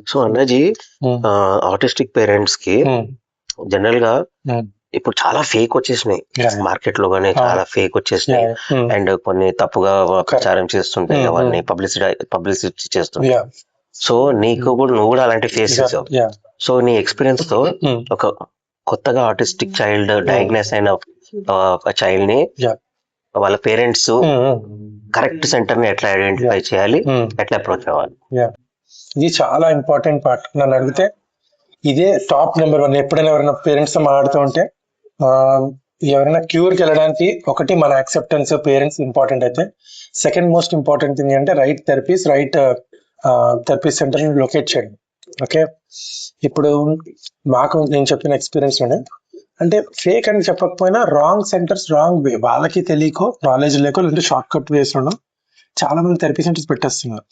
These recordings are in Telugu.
సో అన్నజీ, ఆటిస్టిక్ పేరెంట్స్ కి జనరల్ గా ఇప్పుడు చాలా ఫేక్ వచ్చేసినాయి మార్కెట్ లో, గానీ చాలా ఫేక్ వచ్చేసినాయి. అండ్ కొన్ని తప్పుగా ప్రచారం చేస్తుంటాయి, అవన్నీ పబ్లిసిటీ చేస్తుంటాయి. సో నువ్వు కూడా అలాంటి ఫేస్ చేసావు. సో నీ ఎక్స్పీరియన్స్ తో ఒక కొత్తగా ఆటిస్టిక్ చైల్డ్ డయాగ్నోస్ అయిన ఒక చైల్డ్ ని వాళ్ళ పేరెంట్స్ కరెక్ట్ సెంటర్ ని ఎట్లా ఐడెంటిఫై చేయాలి, ఎట్లా అప్రోచ్ అవ్వాలి? ఇది చాలా ఇంపార్టెంట్ పార్ట్. నన్ను అడిగితే ఇదే టాప్ నెంబర్ 1. ఎప్పుడైనా ఎవరైనా పేరెంట్స్ తో మాట్లాడుతూ ఉంటే ఎవరైనా క్యూర్కి వెళ్ళడానికి ఒకటి మన యాక్సెప్టెన్స్ పేరెంట్స్ ఇంపార్టెంట్ అయితే, సెకండ్ మోస్ట్ ఇంపార్టెంట్ థింగ్ అంటే right therapies, right therapy centre ని లొకేట్ చేయండి. ఓకే, ఇప్పుడు నేను చెప్పిన ఎక్స్పీరియన్స్ లోనే అంటే ఫేక్ అని చెప్పకపోయినా రాంగ్ సెంటర్స్, రాంగ్ వే, వాళ్ళకి తెలియకో నాలెడ్జ్ లేకో లేదంటే షార్ట్ కట్ వేస్ లోనో చాలా మంది థెరపీ సెంటర్స్ పెట్టేస్తున్నారు.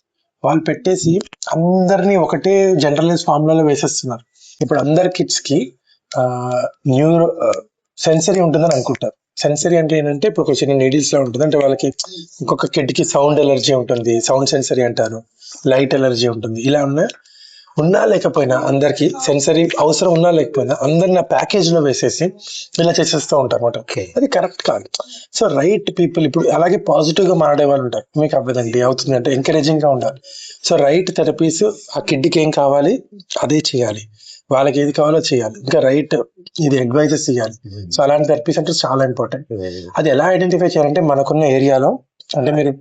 వాళ్ళు పెట్టేసి అందరినీ ఒకటే జనరలైజ్ ఫార్ములాలో వేసేస్తున్నారు. ఇప్పుడు అందరి కిడ్స్ కి న్యూరో సెన్సరీ ఉంటుందని అనుకుంటారు. సెన్సరీ అంటే ఏంటంటే ఇప్పుడు ఒక చిన్న నీడిల్స్ లో ఉంటుంది. అంటే వాళ్ళకి ఇంకొక కిడ్ కి సౌండ్ ఎలర్జీ ఉంటుంది, సౌండ్ సెన్సరీ అంటారు, లైట్ ఎలర్జీ ఉంటుంది. ఇలా ఉన్నా లేకపోయినా అందరికి సెన్సరీ అవసరం ఉన్నా లేకపోయినా అందరిని ప్యాకేజ్ లో వేసేసి ఇలా చేసేస్తూ ఉంటారు అన్నమాట. అది కరెక్ట్ కాదు. సో రైట్ పీపుల్, ఇప్పుడు అలాగే పాజిటివ్ గా మాట్లాడే వాళ్ళు ఉంటారు, మీకు అవ్వదండి అవుతుంది అంటే ఎంకరేజింగ్ గా ఉండాలి. సో రైట్ థెరపీస్, ఆ కిడ్కి ఏం కావాలి అదే చేయాలి, వాళ్ళకి ఏది కావాలో చేయాలి, ఇంకా రైట్ ఇది అడ్వైజెస్ చేయాలి. సో అలాంటి థెరపీ సెంటర్స్ చాలా ఇంపార్టెంట్. అది ఎలా ఐడెంటిఫై చేయాలంటే మనకున్న ఏరియాలో, అంటే మీరు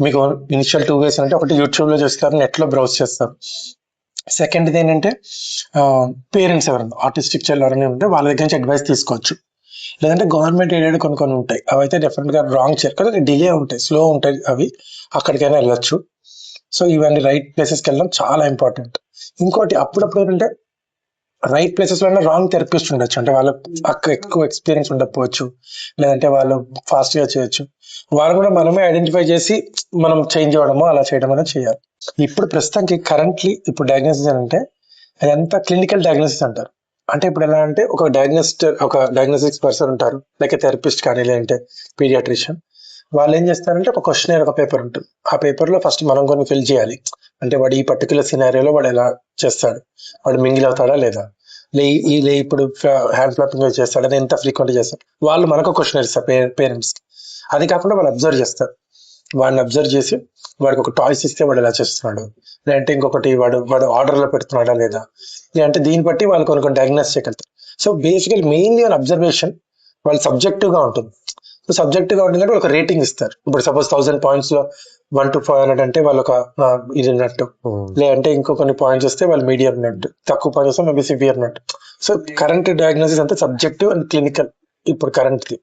మీకు ఇనిషియల్ 2 ways అంటే ఒకటి యూట్యూబ్ లో చేస్తారు, నెట్ లో బ్రౌజ్ చేస్తారు. సెకండ్ ఏంటంటే పేరెంట్స్ ఎవరైనా ఆటిస్టిక్ చైల్డ్ ఎవరైనా ఉంటే వాళ్ళ దగ్గర నుంచి అడ్వైస్ తీసుకోవచ్చు. లేదంటే గవర్నమెంట్ ఎయిడెడ్ కొన్ని ఉంటాయి, అవి అయితే డెఫినెట్ గా రాంగ్ చేయరు, డిలే ఉంటాయి, స్లో ఉంటాయి, అవి అక్కడికైనా వెళ్ళొచ్చు. సో ఇవన్నీ రైట్ ప్లేసెస్కి వెళ్ళడం చాలా ఇంపార్టెంట్. ఇంకోటి అప్పుడప్పుడు ఏంటంటే రైట్ ప్లేసెస్ లో రాంగ్ థెరపిస్ట్ ఉండొచ్చు, అంటే వాళ్ళకి ఎక్కువ ఎక్స్పీరియన్స్ ఉండకపోవచ్చు, లేదంటే వాళ్ళు ఫాస్ట్ గా చేయొచ్చు. వాళ్ళు కూడా మనమే ఐడెంటిఫై చేసి మనం చేంజ్ అవ్వడమో అలా చేయడం అనేది చేయాలి. ఇప్పుడు ప్రస్తుతానికి ఇప్పుడు డయాగ్నోసిస్ అంటే అదంతా క్లినికల్ డయాగ్నోసిస్ అంటారు. అంటే ఇప్పుడు ఎలా అంటే ఒక డయాగ్నోస్టిక్స్ పర్సన్ ఉంటారు, లైక్ థెరపిస్ట్ కానీ లేదంటే పీడియాట్రిషియన్. వాళ్ళు ఏం చేస్తారంటే ఒక క్వశ్చనర్, ఒక పేపర్ ఉంటుంది. ఆ పేపర్ లో ఫస్ట్ మనం కొన్ని ఫిల్ చేయాలి. అంటే వాడు ఈ పర్టికులర్ సినారియోలో వాడు ఎలా చేస్తాడు, వాడు మింగిల్ అవుతాడా లేదా, ఇప్పుడు హ్యాండ్ ఫ్లాపింగ్ చేస్తాడు, ఎంత ఫ్రీక్వెంట్ చేస్తాడు, వాళ్ళు మనకు క్వశ్చన్ ఇస్తారు పేరెంట్స్. అది కాకుండా వాళ్ళు అబ్జర్వ్ చేస్తారు. వాడిని అబ్జర్వ్ చేసి వాడికి ఒక టాయ్స్ ఇస్తే వాడు ఎలా చేస్తున్నాడు, లేదంటే ఇంకొకటి వాడు ఆర్డర్ లో పెడుతున్నాడా లేదా, లేదంటే దీన్ని బట్టి వాళ్ళు కొన్ని డయాగ్నోస్ చేయగలుగుతారు. సో బేసికల్ మెయిన్లీ వాళ్ళ అబ్జర్వేషన్ వాళ్ళు సబ్జెక్టివ్ గా ఉంటుంది. సో సబ్జెక్టివ్ గా ఉంటుందంటే ఒక రేటింగ్ ఇస్తారు. ఇప్పుడు సపోజ్ 1000 points లో 1 to 500 అంటే వాళ్ళు ఒక ఇది ఉన్నట్టు, లేదంటే ఇంకో కొన్ని పాయింట్స్ వస్తే వాళ్ళు మీడియం ఉన్నట్టు, తక్కువ పాయింట్స్ వస్తే మేబీ సివియర్ ఉన్నట్టు. సో కరెంట్ డయాగ్నోసిస్ అంతా సబ్జెక్టివ్ అండ్ క్లినికల్ ఇప్పుడు కరెంట్ ది.